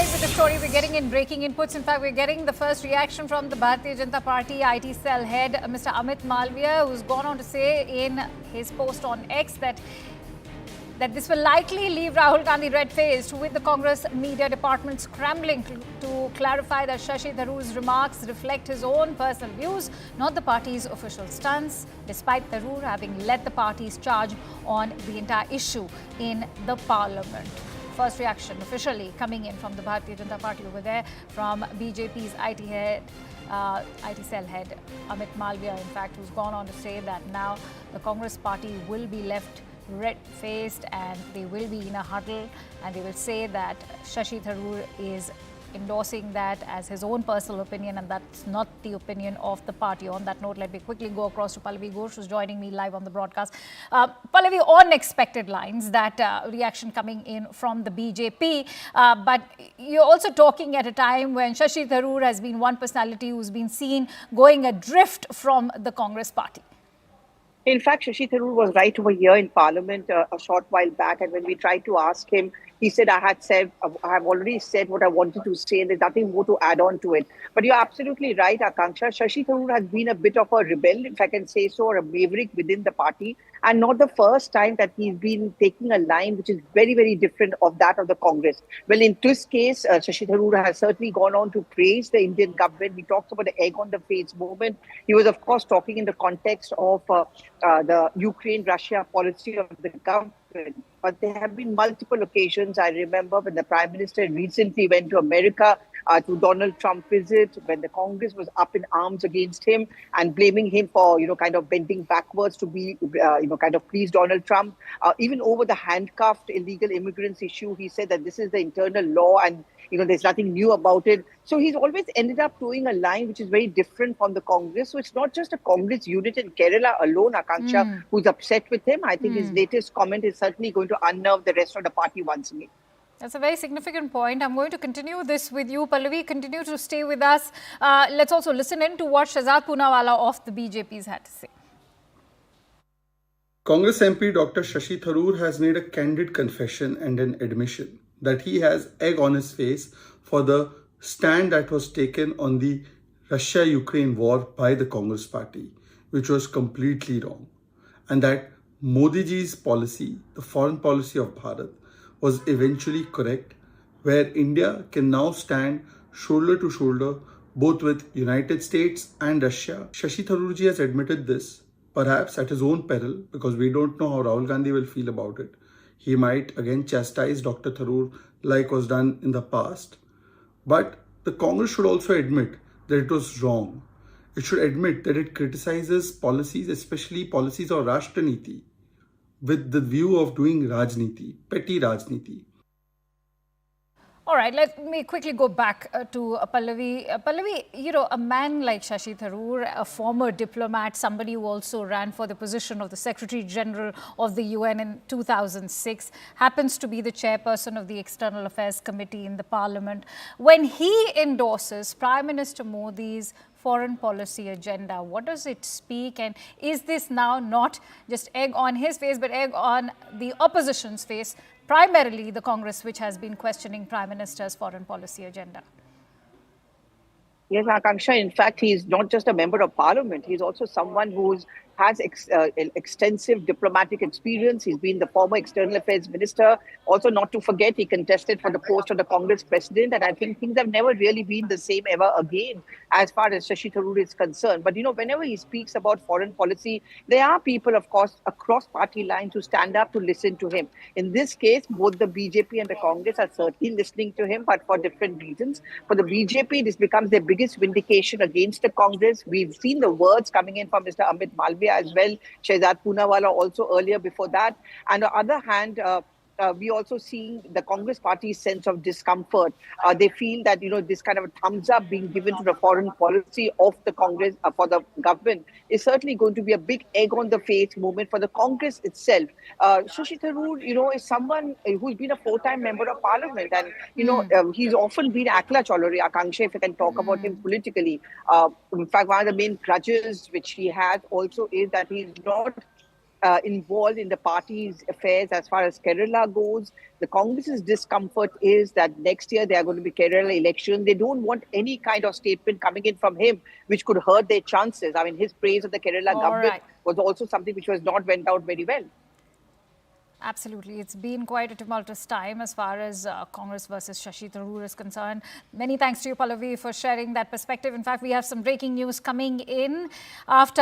scrambling with the story. We're getting in breaking inputs. In fact, we're getting the first reaction from the Bharatiya Janata Party IT cell head, Mr. Amit Malviya, who's gone on to say in his post on X that this will likely leave Rahul Gandhi red-faced, with the Congress media department scrambling to clarify that Shashi Tharoor's remarks reflect his own personal views, not the party's official stance, despite Tharoor having led the party's charge on the entire issue in the parliament. First reaction officially coming in from the Bharatiya Janata Party over there, from BJP's IT cell head Amit Malviya, in fact, who's gone on to say that now the Congress party will be left red-faced and they will be in a huddle, and they will say that Shashi Tharoor is endorsing that as his own personal opinion, and that's not the opinion of the party. On that note, let me quickly go across to Pallavi Ghosh, who's joining me live on the broadcast. Pallavi, on expected lines, that reaction coming in from the BJP, but you're also talking at a time when Shashi Tharoor has been one personality who's been seen going adrift from the Congress party. In fact, Shashi Tharoor was right over here in Parliament a short while back, and when we tried to ask him, he said, I have already said what I wanted to say, and there's nothing more to add on to it. But you're absolutely right, Akanksha. Shashi Tharoor has been a bit of a rebel, if I can say so, or a maverick within the party, and not the first time that he's been taking a line which is very, very different of that of the Congress. Well, in this case, Shashi Tharoor has certainly gone on to praise the Indian government. He talks about the egg on the face movement. He was, of course, talking in the context of the Ukraine-Russia policy of the government. But there have been multiple occasions. I remember when the Prime Minister recently went to America to Donald Trump visit, when the Congress was up in arms against him and blaming him for, kind of bending backwards to be, kind of please Donald Trump. Even over the handcuffed illegal immigrants issue, he said that this is the internal law and, there's nothing new about it. So he's always ended up doing a line which is very different from the Congress. So it's not just a Congress unit in Kerala alone, Akanksha, who's upset with him. I think his latest comment is certainly going to unnerve the rest of the party once again. That's a very significant point. I'm going to continue this with you, Pallavi. Continue to stay with us. Let's also listen in to what Shahzad Poonawala of the BJP's had to say. Congress MP Dr. Shashi Tharoor has made a candid confession and an admission that he has egg on his face for the stand that was taken on the Russia-Ukraine war by the Congress party, which was completely wrong. And that Modi ji's policy, the foreign policy of Bharat, was eventually correct, where India can now stand shoulder to shoulder both with United States and Russia. Shashi Tharoor ji has admitted this, perhaps at his own peril, because we don't know how Rahul Gandhi will feel about it. He might again chastise Dr. Tharoor like was done in the past. But the Congress should also admit that it was wrong. It should admit that it criticizes policies, especially policies of Rashtaniti, with the view of doing Rajniti, petty Rajniti. All right, let me quickly go back to Pallavi. Pallavi, a man like Shashi Tharoor, a former diplomat, somebody who also ran for the position of the Secretary General of the UN in 2006, happens to be the chairperson of the External Affairs Committee in the Parliament. When he endorses Prime Minister Modi's foreign policy agenda, what does it speak? And is this now not just egg on his face, but egg on the opposition's face, primarily the Congress, which has been questioning Prime Minister's foreign policy agenda? Yes, Akanksha, in fact, he's not just a member of parliament. He's also someone who has extensive diplomatic experience. He's been the former external affairs minister. Also, not to forget, he contested for the post of the Congress president. And I think things have never really been the same ever again as far as Shashi Tharoor is concerned. But, whenever he speaks about foreign policy, there are people, of course, across party lines who stand up to listen to him. In this case, both the BJP and the Congress are certainly listening to him, but for different reasons. For the BJP, this becomes their biggest vindication against the Congress. We've seen the words coming in from Mr. Amit Malviya as well, Shahzad Poonawala also earlier before that. And on the other hand, we also seeing the Congress party's sense of discomfort. They feel that, this kind of a thumbs up being given to the foreign policy of the Congress for the government is certainly going to be a big egg on the face moment for the Congress itself. Shashi Tharoor, is someone who's been a 4-time member of parliament. And, he's often been Akla Cholori, Akanksha, if I can talk about him politically. In fact, one of the main grudges which he has also is that he's not involved in the party's affairs as far as Kerala goes. The Congress's discomfort is that next year there are going to be Kerala elections. They don't want any kind of statement coming in from him which could hurt their chances. I mean, his praise of the Kerala All government right. was also something which was not went out very well. Absolutely. It's been quite a tumultuous time as far as Congress versus Shashi Tharoor is concerned. Many thanks to you, Pallavi, for sharing that perspective. In fact, we have some breaking news coming in after